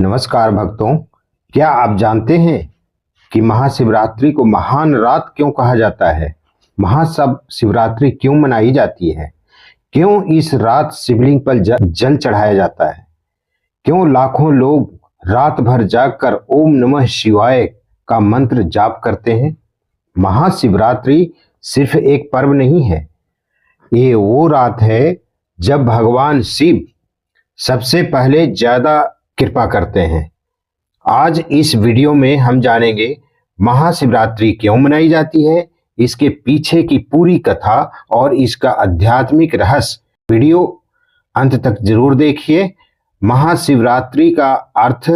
नमस्कार भक्तों, क्या आप जानते हैं कि महाशिवरात्रि को महान रात क्यों कहा जाता है? महाशिवरात्रि क्यों मनाई जाती है? क्यों इस रात शिवलिंग पर जल चढ़ाया जाता है? क्यों लाखों लोग रात भर जागकर ओम नमः शिवाय का मंत्र जाप करते हैं? महाशिवरात्रि सिर्फ एक पर्व नहीं है, ये वो रात है जब भगवान शिव सबसे पहले ज्यादा कृपा करते हैं। आज इस वीडियो में हम जानेंगे महाशिवरात्रि क्यों मनाई जाती है, इसके पीछे की पूरी कथा और इसका आध्यात्मिक रहस्य। वीडियो अंत तक जरूर देखिए। महाशिवरात्रि का अर्थ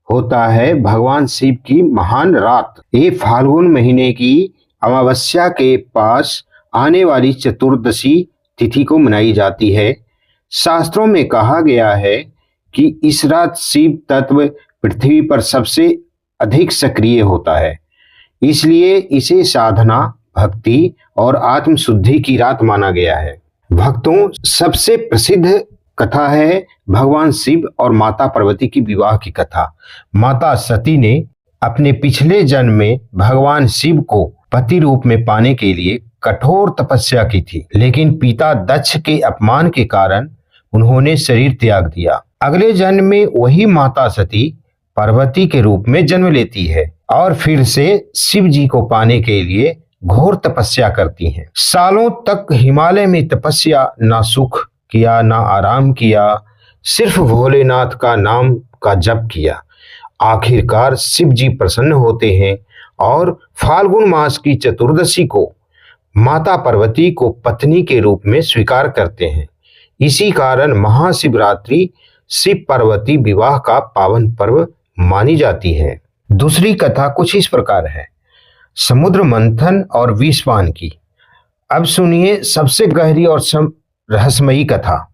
होता है भगवान शिव की महान रात। ये फाल्गुन महीने की अमावस्या के पास आने वाली चतुर्दशी तिथि को मनाई जाती है। शास्त्रों में कहा गया है कि इस रात शिव तत्व पृथ्वी पर सबसे अधिक सक्रिय होता है, इसलिए इसे साधना, भक्ति और आत्मशुद्धि की रात माना गया है। भक्तों, सबसे प्रसिद्ध कथा है भगवान शिव और माता पार्वती की विवाह की कथा। माता सती ने अपने पिछले जन्म में भगवान शिव को पति रूप में पाने के लिए कठोर तपस्या की थी, लेकिन पिता दक्ष के अपमान के कारण उन्होंने शरीर त्याग दिया। अगले जन्म में वही माता सती पार्वती के रूप में जन्म लेती है और फिर से शिव जी को पाने के लिए घोर तपस्या करती हैं। सालों तक हिमालय में तपस्या, ना सुख किया ना आराम किया, सिर्फ भोलेनाथ का नाम का जप किया। आखिरकार शिव जी प्रसन्न होते हैं और फाल्गुन मास की चतुर्दशी को माता पार्वती को पत्नी के रूप में स्वीकार करते हैं। इसी कारण महाशिवरात्रि शिव पार्वती विवाह का पावन पर्व मानी जाती है। दूसरी कथा कुछ इस प्रकार है, समुद्र मंथन और विषपान की। अब सुनिए सबसे गहरी और रहस्यमयी कथा।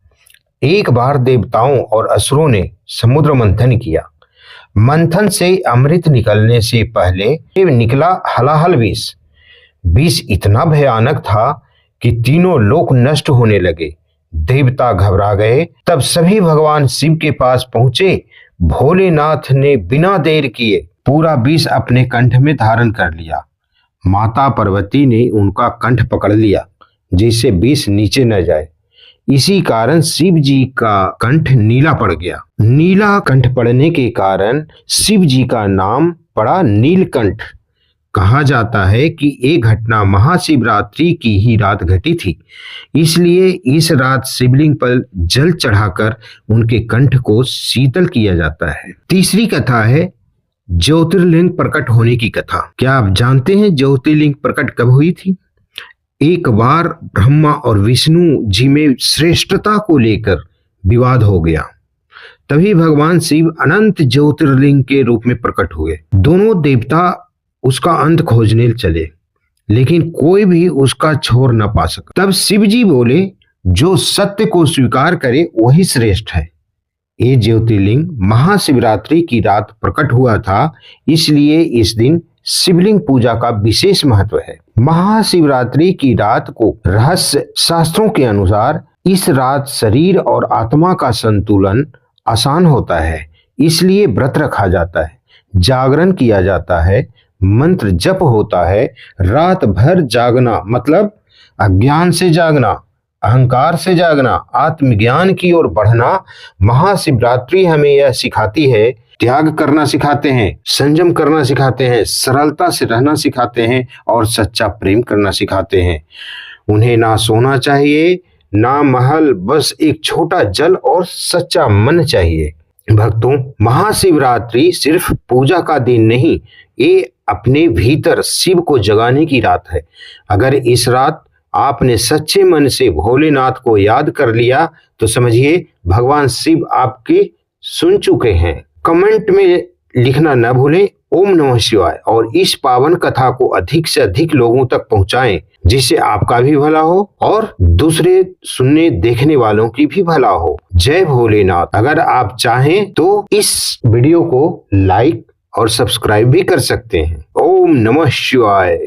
एक बार देवताओं और असुरों ने समुद्र मंथन किया। मंथन से अमृत निकलने से पहले निकला हलाहल विष। विष इतना भयानक था कि तीनों लोक नष्ट होने लगे। देवता घबरा गए। तब सभी भगवान शिव के पास पहुंचे। भोलेनाथ ने बिना देर किए पूरा विष अपने कंठ में धारण कर लिया। माता पार्वती ने उनका कंठ पकड़ लिया जिससे विष नीचे न जाए। इसी कारण शिव जी का कंठ नीला पड़ गया। नीला कंठ पड़ने के कारण शिव जी का नाम पड़ा नीलकंठ। कहा जाता है कि ये घटना महाशिवरात्रि की ही रात घटी थी, इसलिए इस रात शिवलिंग पर जल चढ़ाकर उनके कंठ को शीतल किया जाता है। तीसरी कथा है ज्योतिर्लिंग प्रकट होने की कथा। क्या आप जानते हैं ज्योतिर्लिंग प्रकट कब हुई थी? एक बार ब्रह्मा और विष्णु जी में श्रेष्ठता को लेकर विवाद हो गया। तभी भगवान शिव अनंत ज्योतिर्लिंग के रूप में प्रकट हुए। दोनों देवता उसका अंत खोजने चले, लेकिन कोई भी उसका छोर न पा सका। तब शिव जी बोले, जो सत्य को स्वीकार करे वही श्रेष्ठ है। ये ज्योतिर्लिंग महाशिवरात्रि की रात प्रकट हुआ था, इसलिए इस दिन शिवलिंग पूजा का विशेष महत्व है। महाशिवरात्रि की रात को रहस्य शास्त्रों के अनुसार इस रात शरीर और आत्मा का संतुलन आसान होता है, इसलिए व्रत रखा जाता है, जागरण किया जाता है, मंत्र जप होता है। रात भर जागना मतलब अज्ञान से जागना, अहंकार से जागना, आत्मज्ञान की ओर बढ़ना। महाशिवरात्रि हमें यह सिखाती है, त्याग करना सिखाते हैं, संयम करना सिखाते हैं, सरलता से रहना सिखाते हैं और सच्चा प्रेम करना सिखाते हैं। उन्हें ना सोना चाहिए ना महल, बस एक छोटा जल और सच्चा मन चाहिए। भक्तों, महाशिवरात्रि सिर्फ पूजा का दिन नहीं, ये अपने भीतर शिव को जगाने की रात है। अगर इस रात आपने सच्चे मन से भोलेनाथ को याद कर लिया तो समझिए भगवान शिव आपके सुन चुके हैं। कमेंट में लिखना न भूलें ओम नमः शिवाय और इस पावन कथा को अधिक से अधिक लोगों तक पहुंचाएं, जिससे आपका भी भला हो और दूसरे सुनने देखने वालों की भी भला हो। जय भोलेनाथ। अगर आप चाहें तो इस वीडियो को लाइक और सब्सक्राइब भी कर सकते हैं। ओम नमः शिवाय।